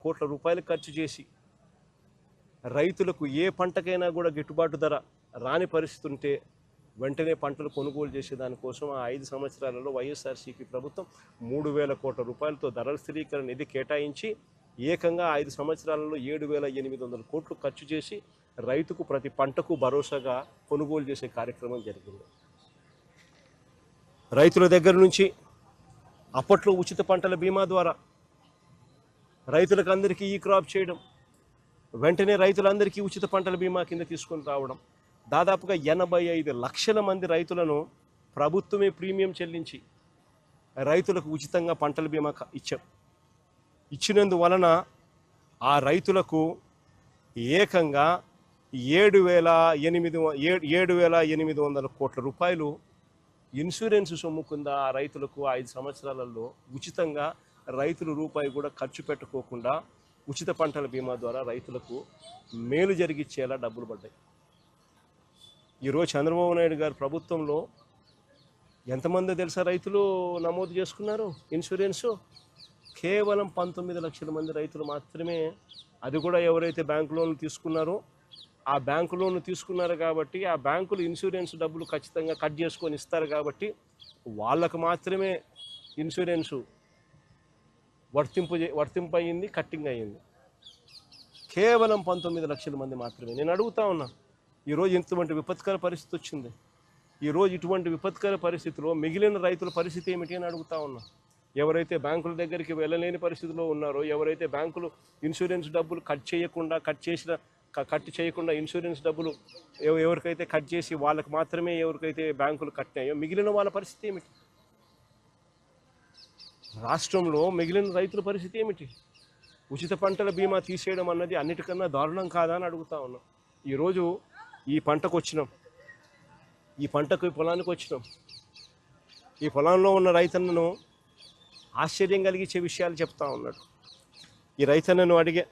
కోట్ల రూపాయలు ఖర్చు చేసి రైతులకు ఏ పంటకైనా కూడా గిట్టుబాటు ధర రాని పరిస్థితి ఉంటే వెంటనే పంటలు కొనుగోలు చేసే దానికోసం ఆ 5 సంవత్సరాలలో వైఎస్ఆర్సీపీ ప్రభుత్వం 3,000 కోట్ల రూపాయలతో ధరల స్థిరీకరణ నిధి కేటాయించి ఏకంగా 5 సంవత్సరాలలో 7,800 కోట్లు ఖర్చు చేసి రైతుకు ప్రతి పంటకు భరోసాగా కొనుగోలు చేసే కార్యక్రమం జరిగింది. రైతుల దగ్గర నుంచి అప్పట్లో ఉచిత పంటల బీమా ద్వారా రైతులకు అందరికీ ఈ క్రాప్ చేయడం, వెంటనే రైతులందరికీ ఉచిత పంటల బీమా కింద తీసుకొని రావడం, దాదాపుగా 85 లక్షల మంది రైతులను ప్రభుత్వమే ప్రీమియం చెల్లించి రైతులకు ఉచితంగా పంటల బీమా ఇచ్చినందువలన ఆ రైతులకు ఏకంగా 7,800 కోట్ల రూపాయలు ఇన్సూరెన్స్ సొమ్ము కింద ఆ రైతులకు 5 సంవత్సరాలలో ఉచితంగా రైతులు రూపాయి కూడా ఖర్చు పెట్టుకోకుండా ఉచిత పంటల బీమా ద్వారా రైతులకు మేలు జరిగిచ్చేలా డబ్బులు పడ్డాయి. ఈరోజు చంద్రబాబు నాయుడు గారి ప్రభుత్వంలో ఎంతమంది తెలుసా రైతులు నమోదు చేసుకున్నారు ఇన్సూరెన్సు? కేవలం 19 లక్షల మంది రైతులు మాత్రమే. అది కూడా ఎవరైతే బ్యాంకు లోన్లు తీసుకున్నారో ఆ బ్యాంకు లోన్లు తీసుకున్నారు కాబట్టి ఆ బ్యాంకులు ఇన్సూరెన్స్ డబ్బులు ఖచ్చితంగా కట్ చేసుకొని ఇస్తారు కాబట్టి వాళ్ళకు మాత్రమే ఇన్సూరెన్సు వర్తింపయింది, కట్టింగ్ అయ్యింది. కేవలం 19 లక్షల మంది మాత్రమే. నేను అడుగుతా ఉన్నా, ఈరోజు ఇంతమంది విపత్కర పరిస్థితి వచ్చింది. ఈరోజు ఇటువంటి విపత్కర పరిస్థితిలో మిగిలిన రైతుల పరిస్థితి ఏమిటి అని అడుగుతా ఉన్నా. ఎవరైతే బ్యాంకుల దగ్గరికి వెళ్ళలేని పరిస్థితిలో ఉన్నారో, ఎవరైతే బ్యాంకులు ఇన్సూరెన్స్ డబ్బులు కట్ చేయకుండా ఇన్సూరెన్స్ డబ్బులు ఎవరికైతే కట్ చేసి వాళ్ళకి మాత్రమే ఎవరికైతే బ్యాంకులు కట్టాయో మిగిలిన వాళ్ళ పరిస్థితి ఏమిటి? రాష్ట్రంలో మిగిలిన రైతుల పరిస్థితి ఏమిటి? ఉచిత పంటల బీమా తీసేయడం అన్నది అన్నిటికన్నా దారుణం కాదా అని అడుగుతా ఉన్నాం. ఈరోజు ఈ పంటకు వచ్చినాం, ఈ పొలానికి వచ్చినాం. ఈ పొలంలో ఉన్న రైతన్నను ఆశ్చర్యం కలిగించే విషయాలు చెప్తా ఉన్నాడు. ఈ రైతన్నను అడిగే,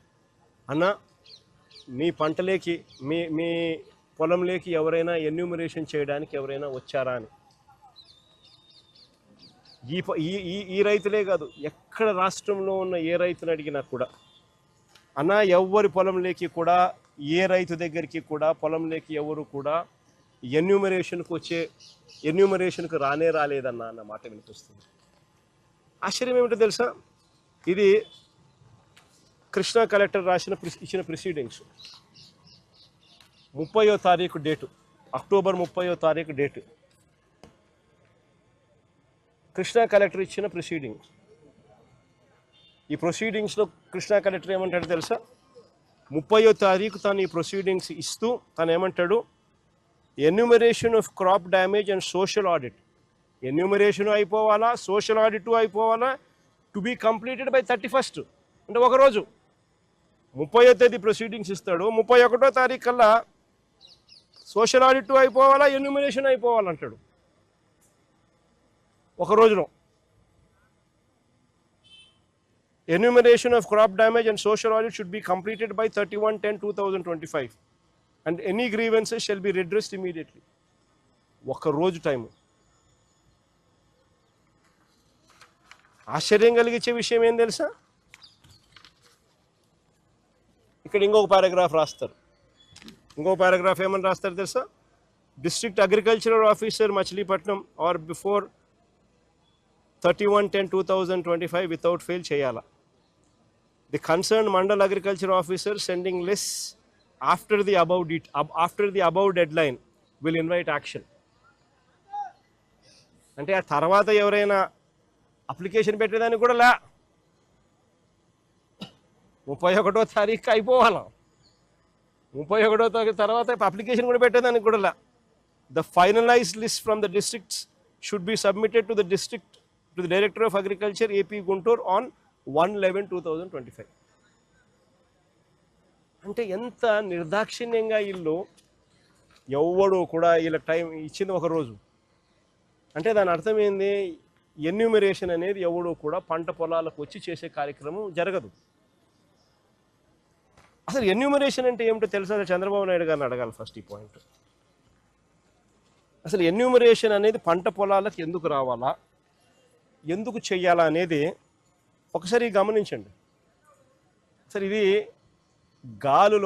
అన్న మీ పంటలేకి మీ పొలంలోకి ఎవరైనా ఎన్యూమరేషన్ చేయడానికి ఎవరైనా వచ్చారా అని. ఈ రైతులే కాదు, ఎక్కడ రాష్ట్రంలో ఉన్న ఏ రైతుని అడిగినా కూడా, అన్న ఎవరి పొలంలోకి కూడా ఏ రైతు దగ్గరికి కూడా పొలంలోకి ఎవరు కూడా ఎన్యూమరేషన్కు రాలేదన్న అన్న మాట వినిపిస్తుంది. ఆశ్చర్యం ఏమిటో తెలుసా? ఇది కృష్ణా కలెక్టర్ ఇచ్చిన ప్రొసీడింగ్స్ 30వ తారీఖు డేటు, అక్టోబర్ 30వ తారీఖు డేటు. కృష్ణా కలెక్టర్ ఇచ్చిన ప్రొసీడింగ్స్. ఈ ప్రొసీడింగ్స్లో కృష్ణా కలెక్టర్ ఏమంటాడు తెలుసా? 30వ తారీఖు తను ఈ ప్రొసీడింగ్స్ ఇస్తూ తను ఏమంటాడు, enumeration of crop damage and social audit. Enumeration అయిపోవాలా, సోషల్ ఆడిట్ అయిపోవాలా, to be completed by 31st, అంటే ఒకరోజు. 30వ తేదీ ప్రొసీడింగ్స్ ఇస్తాడు, 31వ తారీఖు కల్లా సోషల్ ఆడిట్ అయిపోవాలా, ఎన్యూమరేషన్ అయిపోవాలంటాడు ఒక రోజులో. Enumeration of crop damage and social audit should be completed by 31/10/2025 and any grievances shall be redressed immediately. ఒక రోజు టైము. ఆశ్చర్యం కలిగించే విషయం ఏం తెలుసా? ఇక్కడ ఇంకొక పారాగ్రాఫ్ రాస్తారు. ఇంకొక పారాగ్రాఫ్ ఏమని రాస్తారు తెలుసా? District agricultural officer Machilipatnam or before 31/10/2025 without fail చేయాలా. The concern mandal agriculture officer sending list after the above deadline will invite action. అంటే ఆ తర్వాత ఎవరైనా అప్లికేషన్ పెట్టేదానికి కూడా 31వ తారీఖు అయిపోవాలా, 31వ తారీఖు తర్వాత అప్లికేషన్ కూడా పెట్టేదానికి కూడా the finalised list from the districts should be submitted to the director of agriculture AP Guntur on 1/11/2025. అంటే ఎంత నిర్దాక్షిణ్యంగా వీళ్ళు, ఎవడు కూడా వీళ్ళ టైం ఇచ్చింది ఒక రోజు. అంటే దాని అర్థం ఏంది? ఎన్యూమరేషన్ అనేది ఎవడు కూడా పంట పొలాలకు వచ్చి చేసే కార్యక్రమం జరగదు. అసలు ఎన్యూమరేషన్ అంటే ఏమిటో తెలుసా? చంద్రబాబు నాయుడు గారిని అడగాలి ఫస్ట్ ఈ పాయింట్. అసలు ఎన్యూమరేషన్ అనేది పంట పొలాలకు ఎందుకు రావాలా, ఎందుకు చెయ్యాలా అనేది ఒకసారి గమనించండి. సరే, ఇది గాలులో